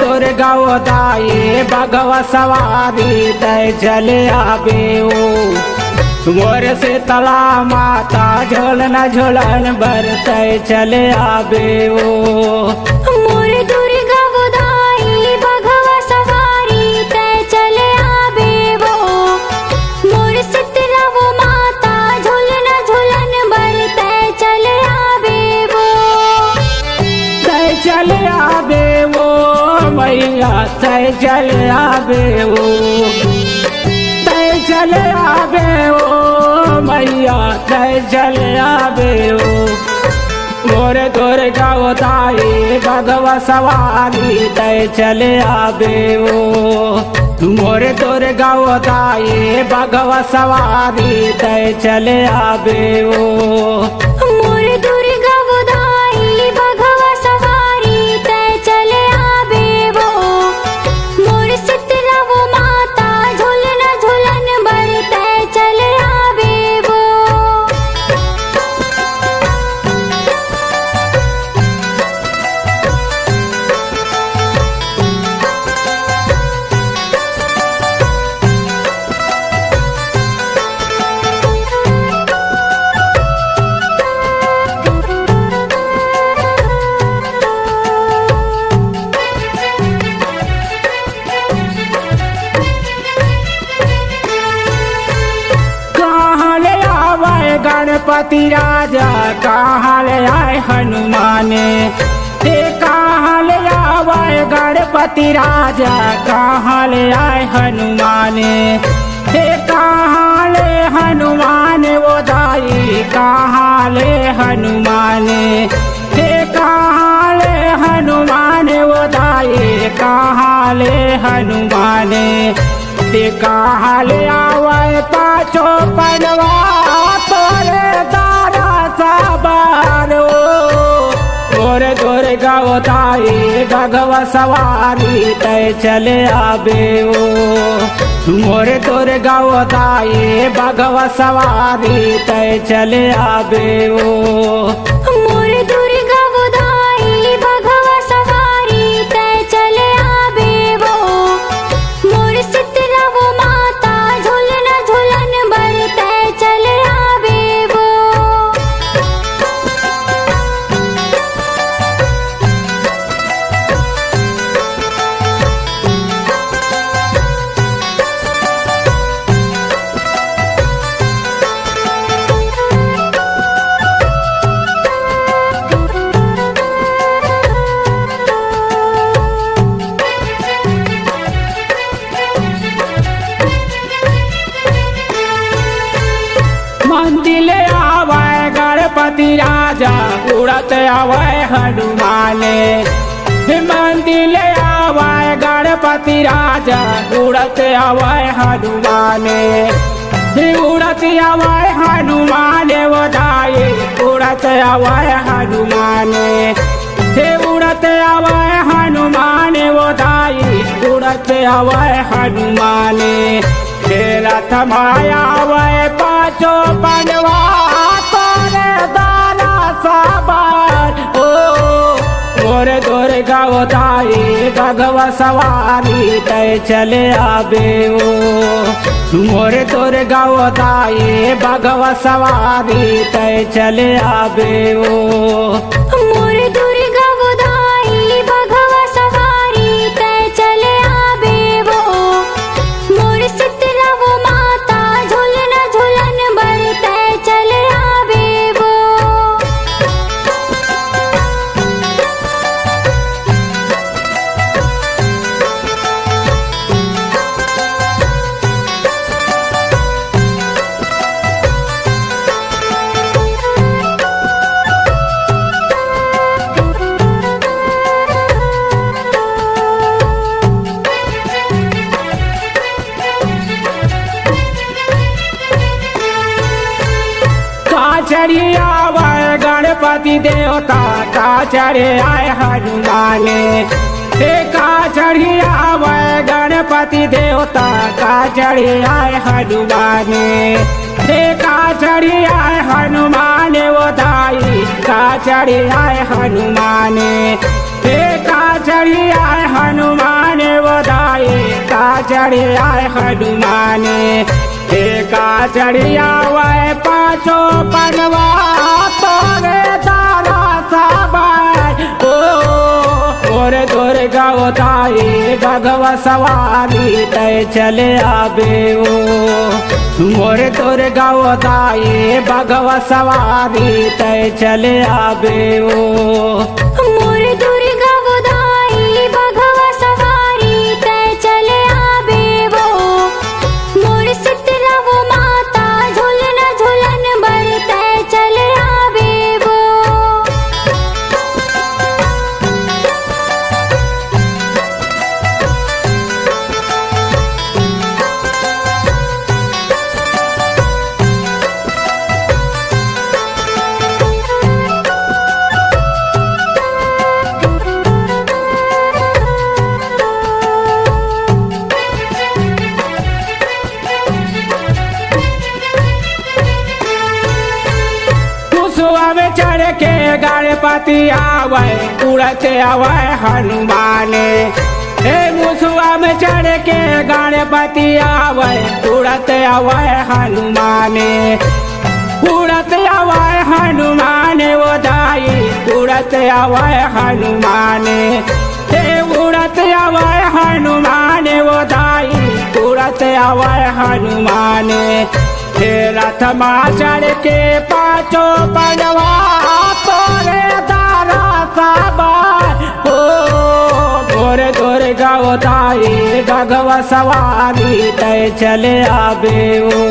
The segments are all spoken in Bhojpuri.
दुर्गा दाई बघवा सवारी तय चले आबे ओ मोर शीतला माता झोलन झोलन बर तय चले आबे ओ मोर दुर्गा दाई बघवा सवारी तय चले आबे वो मोर शीतला माता झोलन झोलन बर तय चले आबे वो तय चले आबे वो मैया तय चले आबे वो तय चले आबे वो मैया तय चले आबे वो मोर दुर्गा दाई बघवा सवारी तय चले आबे वो मोर दुर्गा दाई बघवा सवारी तय चले आबे वो मोर दुर्गा दाई बघवा सवारी तय चले आबे वो मोर शीतला माता झोलन झोलन बर तय चले आबे वो गणपति राजा कहाँ ले आए हनुमाने हे कहाँ ले आए गणपति राजा कहाँ ले आए हनुमाने हे कहाँ ले हनुमाने वो दाई कहाँ ले हनुमाने हे कहाँ ले हनुमाने वो दाई कहाँ ले हनुमाने ते कहाँ ले आवे पाछो पनवा तोरे दारा साबारो मोर दुर्गा दाई बघवा सवारी तय चले आबे ओ मोर दुर्गा दाई बघवा सवारी तय चले आबे ओ मोर दुर्गा दाई बघवा सवारी तय चले आबे वो मोर शीतला माता झोलन झोलन बर तय चले आबे वो मंदिर आवे गणपति राजा उड़त आवे हनुमाने मंदिर आवे गणपति राजा उड़त आवे हनुमाने उड़त आवे हनुमाने वो दाई उड़त आवे हनुमाने उड़त आवे हनुमाने वो दाई उड़त आवे हनुमाने रथ माया वे पाछो पनवा तोरे दाना साबार ओ मोर दुर्गा दाई बघवा सवारी तय चले आबे ओ मोर दुर्गा दाई बघवा सवारी तय चले आबे ओ मोर दुर्गा दाई बघवा सवारी तय चले आबे वो मोर शीतला माता झोलन झोलन बर तय चले आबे वो चढ़ी आवे गणपति देवता का चढ़े आए हनुमाने का चढ़ी आवे गणपति देवता का चढ़ी आए हनुमाने का चढ़ी आए हनुमाने वो दाई का चढ़ी आए हनुमाने का चढ़ी चढ़ी आए हनुमान बधाई का चढ़ी आए हनुमान हे का चढ़ी आवे पाँचो पनवा तोरे दारा साबार ओ मोर दुर्गा उताई भगवा सवारी तय चले आबे ओ मोर दुर्गा उताई भगवा सवारी तय चले आबे ओ मोर दुर्गा बुधाई भगवा सवारी तय चले आबे वो मोर शीतला वो माता झूलन झूलन बर तय चले आबे वो में चढ़ के गणपति आवे उड़ते आवे हनुमान हे मुसुआ में चढ़ के गणपति आवे उड़ते आवे हनुमान उड़ते आवे हनुमान वो दाई उड़ते आवे हनुमान हे उड़ते आवे हनुमान वो दाई उड़ते आवे हनुमान हे रथमा चढ़ के पाँचो पनवा तोरे दारा साबार ओ मोर दुर्गा उताई भगवा सवारी तय चले आबे ओ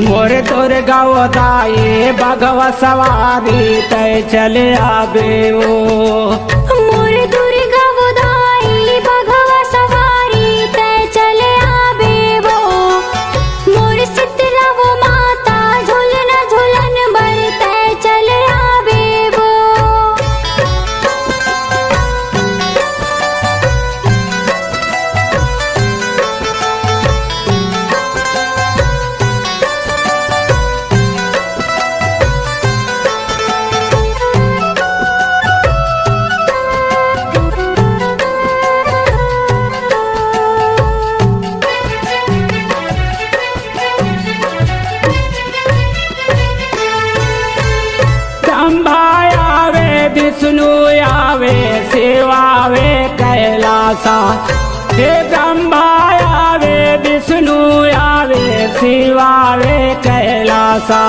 मोर दुर्गा उताई भगवा सवारी तय चले आबे ओ मोर दुर्गा बुधाई भगवा सवारी तय चले आबे वो मोर शीतला वो माता झूलन झूलन बर तय चले आबे वो आवे विष्णु आवे शिवावे कैलासा हे ब्रह्मा आवे विष्णु आवे शिवावे कैलासा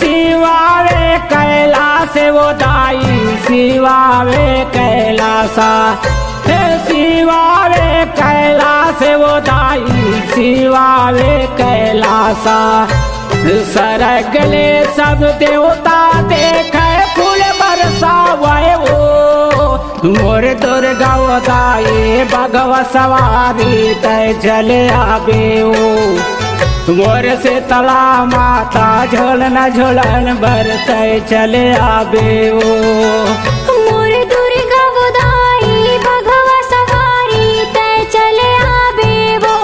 शिवावे कैलास वो दाई शिवावे कैलासा हे शिवावे कैलास वो दाई शिवावे कैलासा सरगले सब देवता देखे फूल बरसावे वो मोर दुर्गा उताई भगवा सवारी तय चले आबे ओ मोर से तला माता झोलन झोलन बर तय चले आबे ओ मोर दुर्गा बुधाई भगवा सवारी तय चले आबे वो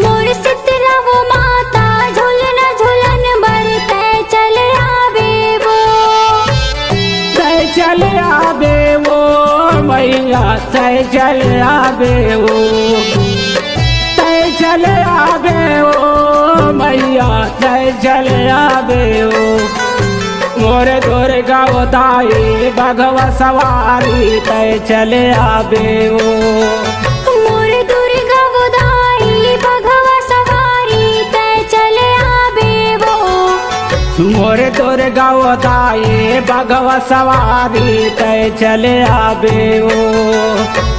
मोर शीतला वो माता झूलन झूलन बर तय चले आबे वो तय चले आबे वो मैया तय चले आबे वो तय चले आबे वो मैया तय चले आबे वो मोर दुर्गा उताई भगवा सवारी तय चले आबे वो मोर दुर्गा बुधाई भगवा सवारी तय चले आबे वो मोर दुर्गा उताई भगवा सवारी तय चले आबे वो